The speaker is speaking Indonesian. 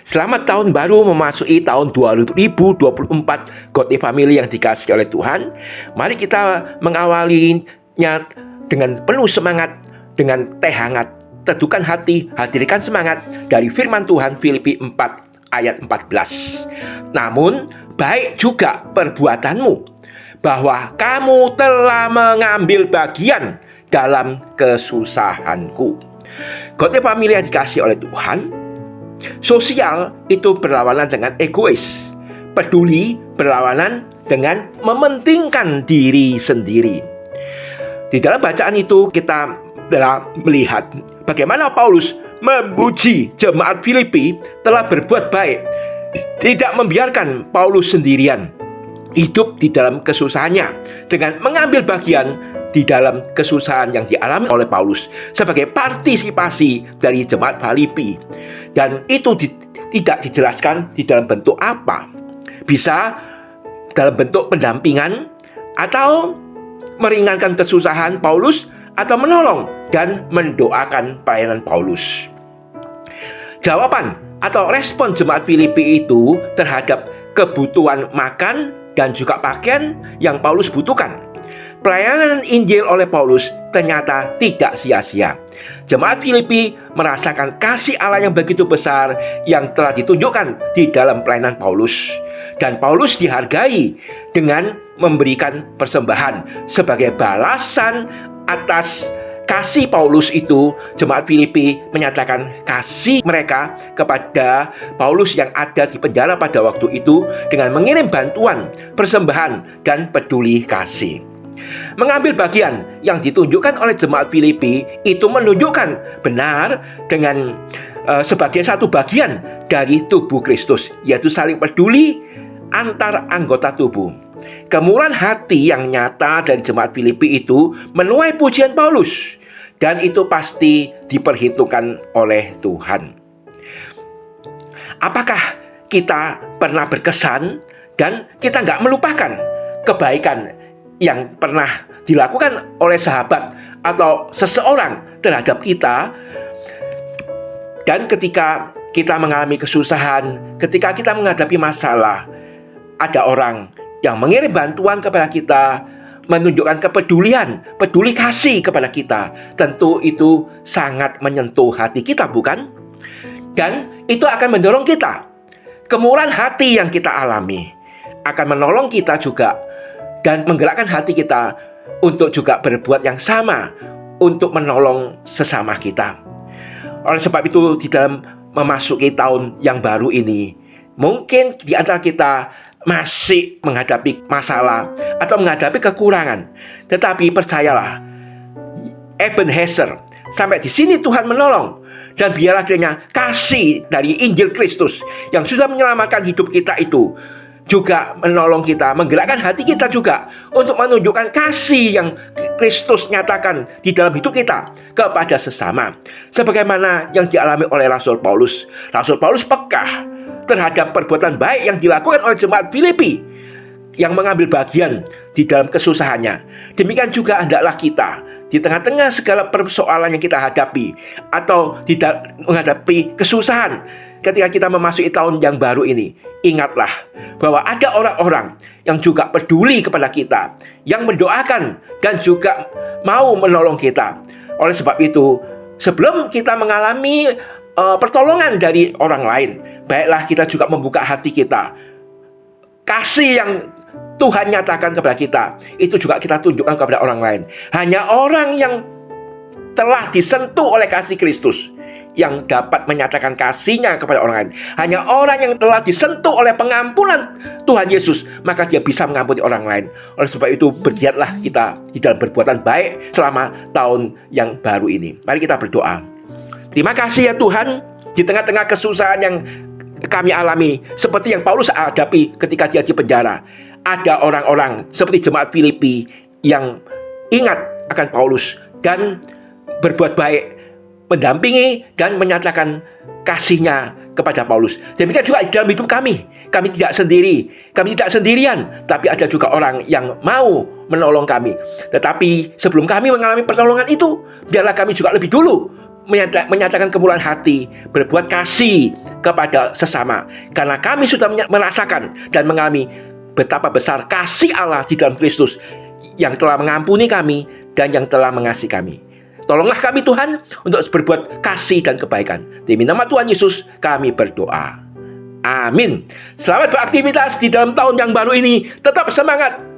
Selamat tahun baru memasuki tahun 2024 Godly Family yang dikasihi oleh Tuhan. Mari kita mengawalinya dengan penuh semangat, dengan teh hangat. Teduhkan hati, hadirkan semangat dari firman Tuhan Filipi 4 ayat 14. Namun baik juga perbuatanmu, bahwa kamu telah mengambil bagian dalam kesusahanku. Godly Family yang dikasihi oleh Tuhan, sosial itu berlawanan dengan egois. Peduli berlawanan dengan mementingkan diri sendiri. Di dalam bacaan itu kita telah melihat bagaimana Paulus memuji jemaat Filipi telah berbuat baik. Tidak membiarkan Paulus sendirian hidup di dalam kesusahannya dengan mengambil bagian di dalam kesusahan yang dialami oleh Paulus sebagai partisipasi dari jemaat Filipi. Dan itu tidak dijelaskan di dalam bentuk apa. Bisa dalam bentuk pendampingan, atau meringankan kesusahan Paulus, atau menolong dan mendoakan pelayanan Paulus. Jawaban atau respon jemaat Filipi itu terhadap kebutuhan makan dan juga pakaian yang Paulus butuhkan. Pelayanan Injil oleh Paulus ternyata tidak sia-sia. Jemaat Filipi merasakan kasih Allah yang begitu besar yang telah ditunjukkan di dalam pelayanan Paulus. Dan Paulus dihargai dengan memberikan persembahan sebagai balasan atas kasih Paulus itu. Jemaat Filipi menyatakan kasih mereka kepada Paulus yang ada di penjara pada waktu itu dengan mengirim bantuan, persembahan, dan peduli kasih. Mengambil bagian yang ditunjukkan oleh jemaat Filipi itu menunjukkan benar dengan sebagai satu bagian dari tubuh Kristus, yaitu saling peduli antar anggota tubuh. Kemurahan hati yang nyata dari jemaat Filipi itu menuai pujian Paulus, dan itu pasti diperhitungkan oleh Tuhan. Apakah kita pernah berkesan dan kita nggak melupakan kebaikan yang pernah dilakukan oleh sahabat atau seseorang terhadap kita? Dan ketika kita mengalami kesusahan, ketika kita menghadapi masalah, ada orang yang mengirim bantuan kepada kita, menunjukkan kepedulian, peduli kasih kepada kita. Tentu itu sangat menyentuh hati kita, bukan? Dan itu akan mendorong kita. Kemurahan hati yang kita alami akan menolong kita juga dan menggerakkan hati kita untuk juga berbuat yang sama, untuk menolong sesama kita. Oleh sebab itu, di dalam memasuki tahun yang baru ini, mungkin di antara kita masih menghadapi masalah atau menghadapi kekurangan. Tetapi percayalah, Ebenezer, sampai di sini Tuhan menolong. Dan biarlah kiranya kasih dari Injil Kristus yang sudah menyelamatkan hidup kita itu juga menolong kita, menggerakkan hati kita juga untuk menunjukkan kasih yang Kristus nyatakan di dalam hidup kita kepada sesama. Sebagaimana yang dialami oleh Rasul Paulus. Rasul Paulus peka terhadap perbuatan baik yang dilakukan oleh jemaat Filipi yang mengambil bagian di dalam kesusahannya. Demikian juga hendaklah kita di tengah-tengah segala persoalan yang kita hadapi atau tidak menghadapi kesusahan ketika kita memasuki tahun yang baru ini, ingatlah bahwa ada orang-orang yang juga peduli kepada kita, yang mendoakan dan juga mau menolong kita. Oleh sebab itu, sebelum kita mengalami pertolongan dari orang lain, baiklah kita juga membuka hati kita. Kasih yang Tuhan nyatakan kepada kita, itu juga kita tunjukkan kepada orang lain. Hanya orang yang telah disentuh oleh kasih Kristus yang dapat menyatakan kasihnya kepada orang lain. Hanya orang yang telah disentuh oleh pengampunan Tuhan Yesus, maka dia bisa mengampuni orang lain. Oleh sebab itu, bergiatlah kita di dalam perbuatan baik selama tahun yang baru ini. Mari kita berdoa. Terima kasih ya Tuhan, di tengah-tengah kesusahan yang kami alami, seperti yang Paulus hadapi ketika dia di penjara, ada orang-orang seperti jemaat Filipi yang ingat akan Paulus dan berbuat baik, mendampingi dan menyatakan kasihnya kepada Paulus. Demikian juga di dalam hidup kami. Kami tidak sendiri, kami tidak sendirian, tapi ada juga orang yang mau menolong kami. Tetapi sebelum kami mengalami pertolongan itu, biarlah kami juga lebih dulu menyatakan kemurahan hati, berbuat kasih kepada sesama. Karena kami sudah merasakan dan mengalami betapa besar kasih Allah di dalam Kristus yang telah mengampuni kami dan yang telah mengasihi kami. Tolonglah kami Tuhan untuk berbuat kasih dan kebaikan. Demi nama Tuhan Yesus kami berdoa. Amin. Selamat beraktivitas di dalam tahun yang baru ini. Tetap semangat.